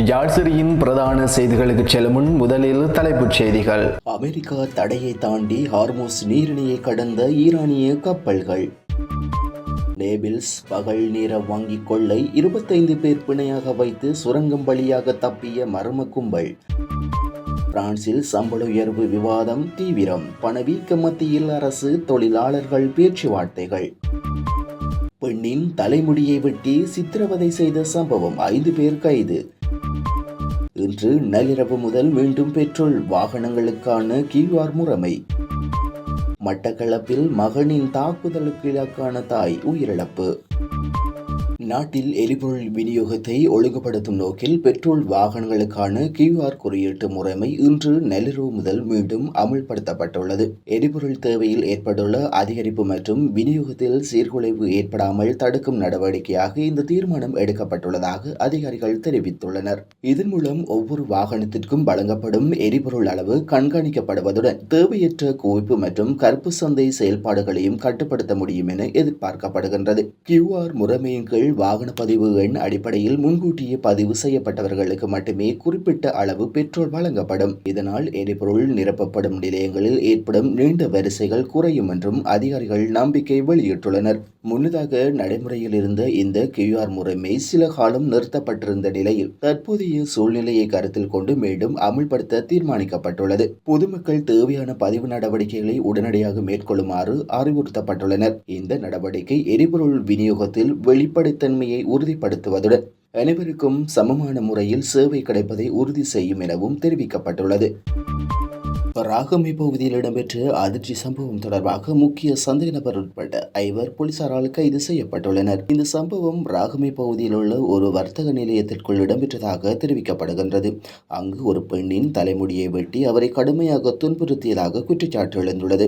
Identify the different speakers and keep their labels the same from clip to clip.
Speaker 1: யாழ்சிறியின் பிரதான செய்திகளுக்கு செல்லும் முன் முதலில் தலைப்புச் செய்திகள்.
Speaker 2: அமெரிக்கா தடையை தாண்டி ஹார்முஸ் நீரிணையை கடந்த ஈரானிய கப்பல்கள். நேபிள்ஸ் பகல் நேர வாங்கிக் கொள்ளை 25 பேர் பிணையாக வைத்து சுரங்கம் வழியாக தப்பிய மர்ம கும்பல். பிரான்சில் சம்பள உயர்வு விவாதம் தீவிரம். பணவீக்க மத்தியில் அரசு தொழிலாளர்கள் பேச்சுவார்த்தைகள். பெண்ணின் தலைமுடியை வெட்டி சித்திரவதை செய்த சம்பவம் 5 பேர் கைது. இன்று நள்ளிரவு முதல் மீண்டும் பெட்ரோல் வாகனங்களுக்கான QR முறைமை. மட்டக்களப்பில் மகனின் தாக்குதலுக்கு இலக்கான தாய் உயிரிழப்பு. நாட்டில் எரிபொருள் விநியோகத்தை ஒழுங்குபடுத்தும் நோக்கில் பெட்ரோல் வாகனங்களுக்கான QR குறியீட்டு முறைமை இன்று நள்ளிரவு முதல் மீண்டும் அமுல்படுத்தப்பட்டுள்ளது. எரிபொருள் தேவையில் ஏற்பட்டுள்ள அதிகரிப்பு மற்றும் விநியோகத்தில் சீர்குலைவு ஏற்படாமல் தடுக்கும் நடவடிக்கையாக இந்த தீர்மானம் எடுக்கப்பட்டுள்ளதாக அதிகாரிகள் தெரிவித்துள்ளனர். இதன் மூலம் ஒவ்வொரு வாகனத்திற்கும் வழங்கப்படும் எரிபொருள் அளவு கண்காணிக்கப்படுவதுடன் தேவையற்ற குவிப்பு மற்றும் கருப்பு சந்தை செயல்பாடுகளையும் கட்டுப்படுத்த முடியும் என எதிர்பார்க்கப்படுகின்றது. QR முறைமையின் கீழ் வாகன பதிவு எண் அடிப்படையில் முன்கூட்டியே பதிவு செய்யப்பட்டவர்களுக்கு மட்டுமே குறிப்பிட்ட அளவு பெட்ரோல் வழங்கப்படும். இதனால் எரிபொருள் நிரப்பப்படும் நிலையங்களில் ஏற்படும் நீண்ட வரிசைகள் குறையும் என்றும் அதிகாரிகள் நம்பிக்கை வெளியிட்டுள்ளனர். முன்னதாக நடைமுறையில் இருந்த இந்த QR முறைமை சில காலம் நிறுத்தப்பட்டிருந்த நிலையில் தற்போதைய சூழ்நிலையை கருத்தில் கொண்டு மீண்டும் அமுல்படுத்த தீர்மானிக்கப்பட்டுள்ளது. பொதுமக்கள் தேவையான பதிவு நடவடிக்கைகளை உடனடியாக மேற்கொள்ளுமாறு அறிவுறுத்தப்பட்டுள்ளனர். இந்த நடவடிக்கை எரிபொருள் விநியோகத்தில் வெளிப்படைத்தன்மையை உறுதிப்படுத்துவதுடன் அனைவருக்கும் சமமான முறையில் சேவை கிடைப்பதை உறுதி செய்யும் எனவும் தெரிவிக்கப்பட்டுள்ளது. ராகமை பகுதியில் இடம்பெற்ற அதிர்ச்சி சம்பவம் தொடர்பாக முக்கிய சந்தேக நபர் உட்பட்ட 5 போலீசாரால் கைது செய்யப்பட்டுள்ளனர். இந்த சம்பவம் ராகமை பகுதியில் உள்ள ஒரு வர்த்தக நிலையத்திற்குள் இடம்பெற்றதாக தெரிவிக்கப்படுகின்றது. அங்கு ஒரு பெண்ணின் தலைமுடியை வெட்டி அவரை கடுமையாக துன்புறுத்தியதாக குற்றச்சாட்டு எழுந்துள்ளது.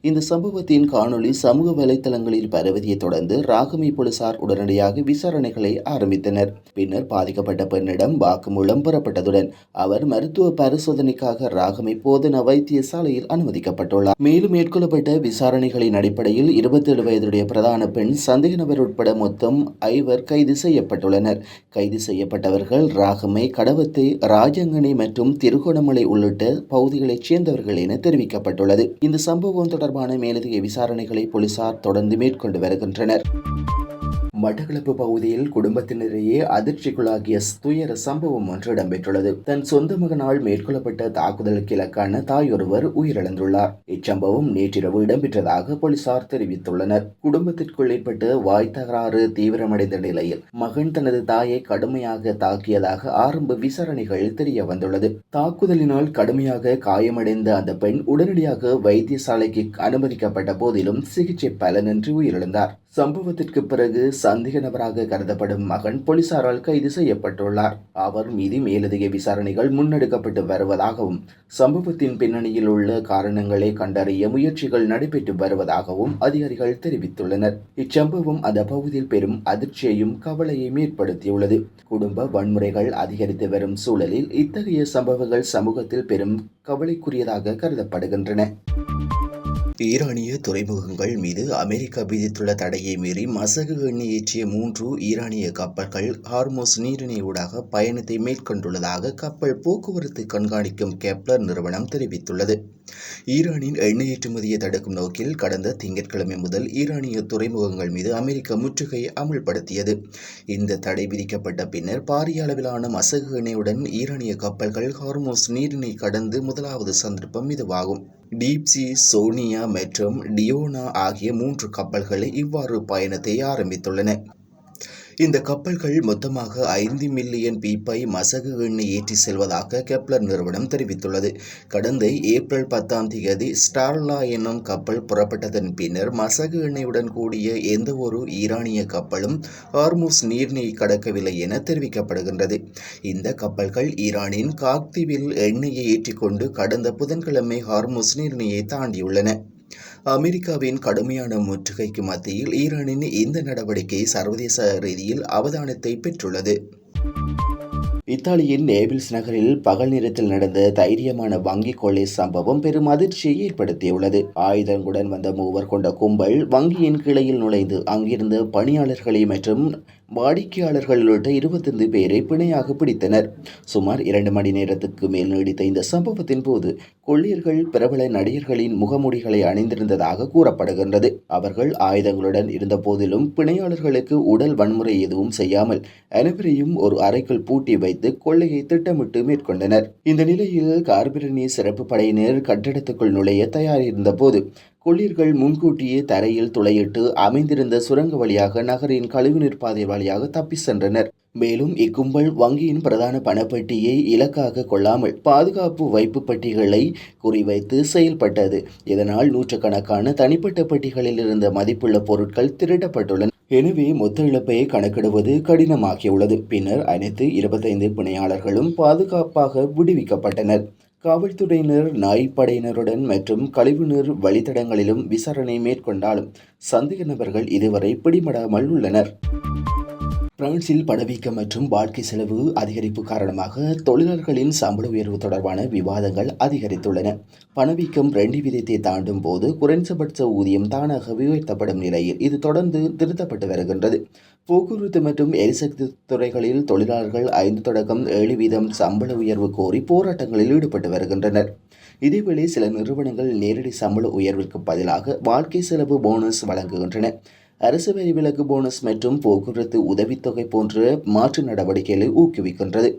Speaker 2: இந்த சம்பவத்தின் காணொலி சமூக வலைதளங்களில் பரவியதை தொடர்ந்து ராகமை போலீசார் உடனடியாக விசாரணைகளை ஆரம்பித்தனர். பின்னர் பாதிக்கப்பட்ட பெண்ணிடம் வாக்குமூலம் பெறப்பட்டதுடன் அவர் மருத்துவ பரிசோதனைக்காக ராகமை போதனா வைத்தியசாலையில் அனுமதிக்கப்பட்டுள்ளார். மேலும் மேற்கொள்ளப்பட்ட விசாரணைகளின் அடிப்படையில் 27 வயதுடைய பிரதான பெண் சந்தேக நபர் உட்பட மொத்தம் 5 கைது செய்யப்பட்டுள்ளனர். கைது செய்யப்பட்டவர்கள் ராகமை, கடவத்தை, ராஜங்கனை மற்றும் திருகோணமலை உள்ளிட்ட பகுதிகளைச் சேர்ந்தவர்கள் என தெரிவிக்கப்பட்டுள்ளது. இந்த சம்பவம் தொடர்பான மேலதிக விசாரணைகளை போலீசார் தொடர்ந்து மேற்கொண்டு வருகின்றனர். மட்டக்களப்பு பகுதியில் குடும்பத்தினரையே அதிர்ச்சிக்குள்ளாகிய துயர சம்பவம் ஒன்று இடம்பெற்றுள்ளது. தன் சொந்த மகனால் மேற்கொள்ளப்பட்ட தாக்குதலுக்கு இலக்கான தாய் ஒருவர் உயிரிழந்துள்ளார். இச்சம்பவம் நேற்றிரவு இடம்பெற்றதாக போலீசார் தெரிவித்துள்ளனர். குடும்பத்திற்குள் ஏற்பட்ட வாய் தகராறு தீவிரமடைந்த நிலையில் மகன் தனது தாயை கடுமையாக தாக்கியதாக ஆரம்ப விசாரணைகள் தெரிய வந்துள்ளது. தாக்குதலினால் கடுமையாக காயமடைந்த அந்த பெண் உடனடியாக வைத்தியசாலைக்கு அனுமதிக்கப்பட்ட போதிலும் சிகிச்சை பலனின்றி உயிரிழந்தார். சம்பவத்திற்கு பிறகு சந்தேக நபராக கருதப்படும் மகன் போலீசாரால் கைது செய்யப்பட்டுள்ளார். அவர் மீது மேலதிக விசாரணைகள் முன்னெடுக்கப்பட்டு வருவதாகவும் சம்பவத்தின் பின்னணியில் உள்ள காரணங்களை கண்டறிய முயற்சிகள் நடைபெற்று வருவதாகவும் அதிகாரிகள் தெரிவித்துள்ளனர். இச்சம்பவம் அந்த பகுதியில் பெரும் அதிர்ச்சியையும் கவலையையும் ஏற்படுத்தியுள்ளது. குடும்ப வன்முறைகள் அதிகரித்து வரும் சூழலில் இத்தகைய சம்பவங்கள் சமூகத்தில் பெரும் கவலைக்குரியதாக கருதப்படுகின்றன. ஈரானிய துறைமுகங்கள் மீது அமெரிக்கா விதித்துள்ள தடையை மீறி மசகு எண்ணெய் ஏற்றிய 3 ஈரானிய கப்பல்கள் ஹார்முஸ் நீரிணை ஊடாக பயணத்தை மேற்கொண்டுள்ளதாக கப்பல் போக்குவரத்து கண்காணிக்கும் கெப்லர் நிறுவனம் தெரிவித்துள்ளது. ஈரானின் எண்ணெய் ஏற்றுமதியை தடுக்கும் நோக்கில் கடந்த திங்கட்கிழமை முதல் ஈரானிய துறைமுகங்கள் மீது அமெரிக்கா முற்றுகையை அமுல்படுத்தியது. இந்த தடை விதிக்கப்பட்ட பின்னர் பாரிய அளவிலான மசகு எண்ணெயுடன் ஈரானிய கப்பல்கள் ஹார்முஸ் நீரிணை கடந்து முதலாவது சந்தர்ப்பம் இதுவாகும். டீப்சி, சோனியா மற்றும் டியோனா ஆகிய 3 கப்பல்களை இவ்வாறு பயணத்தை ஆரம்பித்துள்ளன. இந்த கப்பல்கள் மொத்தமாக 5 மில்லியன் பீப்பை மசகு எண்ணெய் ஏற்றி செல்வதாக கெப்லர் நிறுவனம் தெரிவித்துள்ளது. கடந்த ஏப்ரல் 10 ஸ்டார்லா என்னும் கப்பல் புறப்பட்டதன் பின்னர் மசகு எண்ணெயுடன் கூடிய எந்த ஒரு ஈரானிய கப்பலும் ஹார்முஸ் நீரிணையை கடக்கவில்லை என தெரிவிக்கப்படுகின்றது. இந்த கப்பல்கள் ஈரானின் காக்தீவில் எண்ணெயை ஏற்றிக்கொண்டு கடந்த புதன்கிழமை ஹார்முஸ் நீரிணையை தாண்டியுள்ளன. அமெரிக்காவின் கடுமையான முற்றுகைக்கு மத்தியில் ஈரானின் இந்த நடவடிக்கை சர்வதேச ரீதியில் அவதானத்தை பெற்றுள்ளது. இத்தாலியின் நேபிள்ஸ் நகரில் பகல் நேரத்தில் நடந்த தைரியமான வங்கி கொள்ளை சம்பவம் பெரும் அதிர்ச்சியை ஏற்படுத்தியுள்ளது. ஆயுதங்களுடன் வந்த மூவர் கொண்ட கும்பல் வங்கியின் கிளையில் நுழைந்து அங்கிருந்த பணியாளர்களை மற்றும் வாடிக்கையாளர்கள் உள்ளிட்ட 25 பேரை பிணையாக பிடித்தனர். சுமார் 2 மணி நேரத்துக்கு மேல் நீடித்த இந்த சம்பவத்தின் போது கொள்ளையர்கள் பிரபல நடிகர்களின் முகமூடிகளை அணிந்திருந்ததாக கூறப்படுகின்றது. அவர்கள் ஆயுதங்களுடன் இருந்த போதிலும் பிணையாளர்களுக்கு உடல் வன்முறை எதுவும் செய்யாமல் அனைவரையும் ஒரு அறைக்குள் பூட்டி வைத்து கொள்ளையை திட்டமிட்டு மேற்கொண்டனர். இந்த நிலையில் கார்பிரனி சிறப்பு படையினர் கட்டடத்துக்குள் நுழைய தயாரிருந்த போது கொள்ளையர்கள் முன்கூட்டியே தரையில் துளையிட்டு அமைந்திருந்த சுரங்க வழியாக நகரின் கழிவுநீர் பாதை வழியாக தப்பி சென்றனர். மேலும் இக்கும்பல் வங்கியின் பிரதான பணப்பெட்டியை இலக்காக கொள்ளாமல் பாதுகாப்பு வைப்பு பெட்டிகளை குறிவைத்து செயல்பட்டது. இதனால் நூற்றுக்கணக்கான தனிப்பட்ட பெட்டிகளில் இருந்த மதிப்புள்ள பொருட்கள் திருடப்பட்டுள்ளன. எனவே மொத்த இழப்பை கணக்கிடுவது கடினமாகியுள்ளது. பின்னர் அனைத்து 25 பிணையாளர்களும் பாதுகாப்பாக விடுவிக்கப்பட்டனர். காவல்துறையினர் நாய்ப்படையினருடன் மற்றும் கழிவுநீர் வழித்தடங்களிலும் விசாரணை மேற்கொண்டாலும் சந்தேக நபர்கள் இதுவரை பிடிபடாமல் உள்ளனர். பிரான்சில் பணவீக்கம் மற்றும் வாழ்க்கை செலவு அதிகரிப்பு காரணமாக தொழிலாளர்களின் சம்பள உயர்வு தொடர்பான விவாதங்கள் அதிகரித்துள்ளன. பணவீக்கம் 2 வீதத்தை தாண்டும் போது குறைந்தபட்ச ஊதியம் தானாகவே உயர்த்தப்படும் நிலையில் இது தொடர்ந்து திருத்தப்பட்டு வருகின்றது. போக்குவரத்து மற்றும் எரிசக்தி துறைகளில் தொழிலாளர்கள் 5 தொடக்கம் 7 வீதம் சம்பள உயர்வு கோரி போராட்டங்களில் ஈடுபட்டு வருகின்றனர். இதேவேளை சில நிறுவனங்கள் நேரடி சம்பள உயர்விற்கு பதிலாக வாழ்க்கை செலவு போனஸ் வழங்குகின்றன. அரசு வரி விலக்கு போனஸ் மற்றும் போக்குவரத்து உதவித்தொகை போன்ற மாற்று நடவடிக்கைகளை ஊக்குவிக்கின்றது.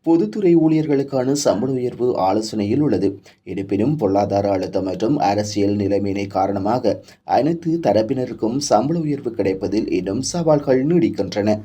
Speaker 2: பொதுத்துறை ஊழியர்களுக்கான சம்பள உயர்வு ஆலோசனையில் உள்ளது. இருப்பினும் பொருளாதார அழுத்தம் மற்றும் அரசியல் நிலைமையினை காரணமாக அனைத்து தரப்பினருக்கும் சம்பள உயர்வு கிடைப்பதில் இன்னும் சவால்கள் நீடிக்கின்றன.